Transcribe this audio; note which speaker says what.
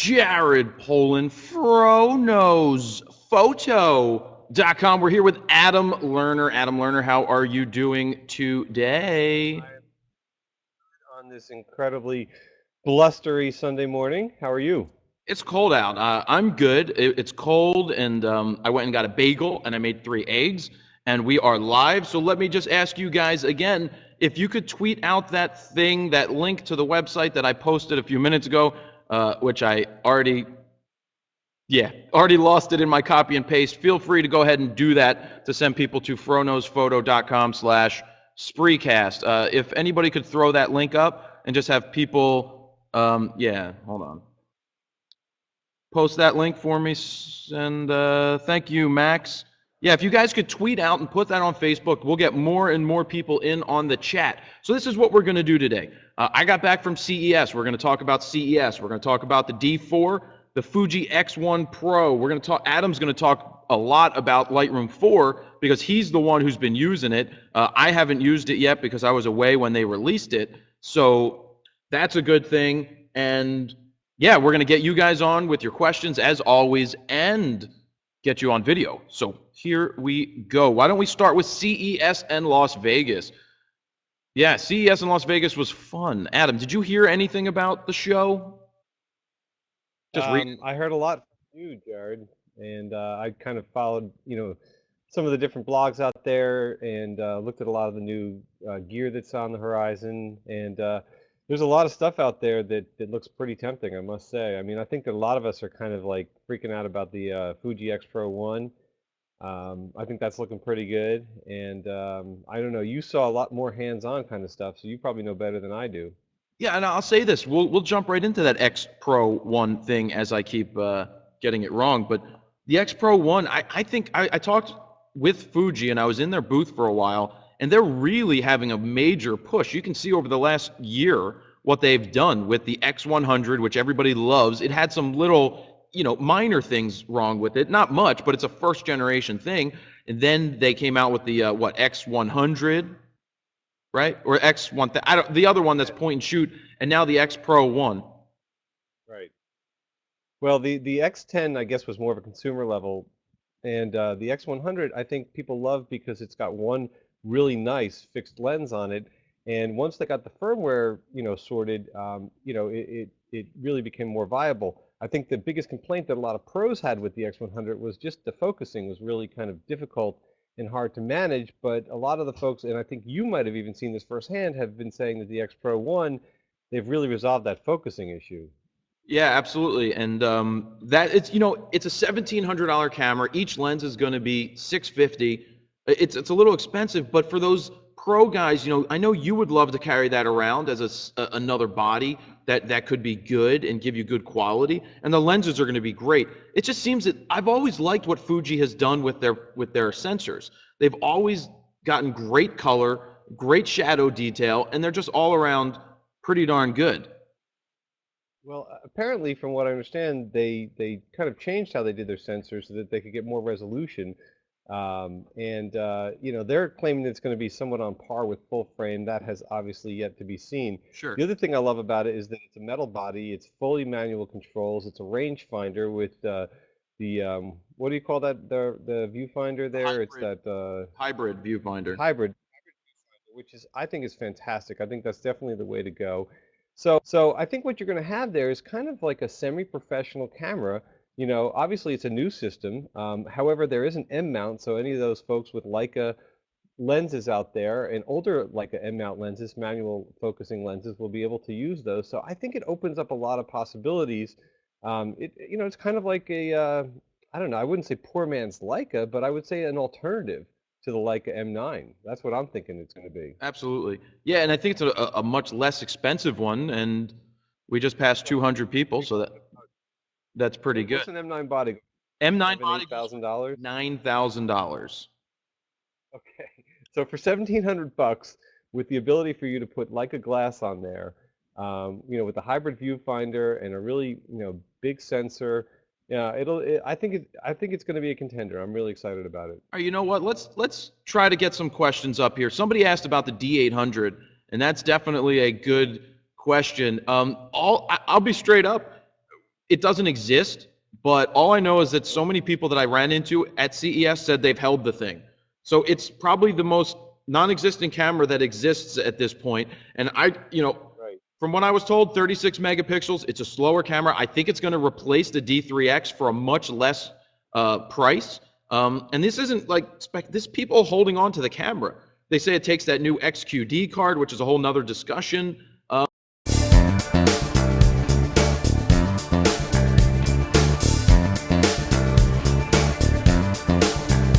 Speaker 1: Jared Poland, FroKnowsPhoto.com. We're here with Adam Lerner. Adam Lerner, how are you doing today?
Speaker 2: On this incredibly blustery Sunday morning. How are you?
Speaker 1: It's cold out. I'm good. It's cold, and I went and got a bagel, and I made 3 eggs, and we are live. So let me just ask you guys again, if you could tweet out that thing, that link to the website that I posted a few minutes ago, which I already lost it in my copy and paste. Feel free to go ahead and do that to send people to FroKnowsPhoto.com/Spreecast. If anybody could throw that link up and just have people, hold on. Post that link for me, and thank you, Max. Yeah, if you guys could tweet out and put that on Facebook, we'll get more and more people in on the chat. So this is what we're going to do today. I got back from CES. We're going to talk about CES. We're going to talk about the D4, the Fuji X1 Pro. We're going to talk. Adam's going to talk a lot about Lightroom 4 because he's the one who's been using it. I haven't used it yet because I was away when they released it. So that's a good thing. And yeah, we're going to get you guys on with your questions as always and get you on video. So here we go. Why don't we start with CES and Las Vegas? Yeah, CES in Las Vegas was fun. Adam, did you hear anything about the show?
Speaker 2: I heard a lot from you, Jared, and I kind of followed, some of the different blogs out there and looked at a lot of the new gear that's on the horizon. And there's a lot of stuff out there that looks pretty tempting, I must say. I mean, I think that a lot of us are kind of like freaking out about the Fuji X Pro 1. I think that's looking pretty good. And I don't know, you saw a lot more hands-on kind of stuff, so you probably know better than I do.
Speaker 1: Yeah, and I'll say this. We'll jump right into that X Pro 1 thing as I keep getting it wrong. But the X Pro 1, I think I talked with Fuji, and I was in their booth for a while, and they're really having a major push. You can see over the last year what they've done with the X100, which everybody loves. It had some little, minor things wrong with it. Not much, but it's a first-generation thing. And then they came out with the, X100, right? Or X1, the other one that's point and shoot, and now the X Pro 1.
Speaker 2: Right. Well, the X10, I guess, was more of a consumer level. And the X100, I think people love because it's got one really nice fixed lens on it. And once they got the firmware, sorted, it really became more viable. I think the biggest complaint that a lot of pros had with the X100 was just the focusing was really kind of difficult and hard to manage. But a lot of the folks, and I think you might have even seen this firsthand, have been saying that the X Pro 1, they've really resolved that focusing issue.
Speaker 1: Yeah, absolutely. And that it's it's a $1,700 camera. Each lens is going to be $650. It's a little expensive, but for those pro guys, I know you would love to carry that around as another body that could be good and give you good quality. And the lenses are going to be great. It just seems that I've always liked what Fuji has done with their sensors. They've always gotten great color, great shadow detail, and they're just all around pretty darn good.
Speaker 2: Well, apparently, from what I understand, they kind of changed how they did their sensors so that they could get more resolution. They're claiming that it's going to be somewhat on par with full frame. That has obviously yet to be seen.
Speaker 1: Sure.
Speaker 2: The other thing I love about it is that it's a metal body. It's fully manual controls. It's a rangefinder with what do you call that? The viewfinder there.
Speaker 1: Hybrid.
Speaker 2: It's that
Speaker 1: Hybrid viewfinder.
Speaker 2: Hybrid viewfinder, which I think is fantastic. I think that's definitely the way to go. So I think what you're going to have there is kind of like a semi-professional camera. Obviously it's a new system. However, there is an M mount, so any of those folks with Leica lenses out there and older Leica M mount lenses, manual focusing lenses, will be able to use those. So I think it opens up a lot of possibilities. It's kind of like I don't know, I wouldn't say poor man's Leica, but I would say an alternative to the Leica M9. That's what I'm thinking it's going to be.
Speaker 1: Absolutely. Yeah, and I think it's a much less expensive one, and we just passed 200 people, so that's pretty good.
Speaker 2: What's an M9 body?
Speaker 1: M9 body
Speaker 2: $8,000?
Speaker 1: $9,000.
Speaker 2: Okay, so for $1,700, with the ability for you to put Leica glass on there, with a hybrid viewfinder and a really big sensor, yeah, I think it's going to be a contender. I'm really excited about it.
Speaker 1: All right, you know what? Let's try to get some questions up here. Somebody asked about the D800, and that's definitely a good question. I'll be straight up. it doesn't exist, but all I know is that so many people that I ran into at CES said they've held the thing. So it's probably the most non-existent camera that exists at this point. And
Speaker 2: Right.
Speaker 1: from what I was told, 36 megapixels, it's a slower camera. I think it's going to replace the D3X for a much less price. And this isn't like this people holding on to the camera. They say it takes that new XQD card, which is a whole nother discussion.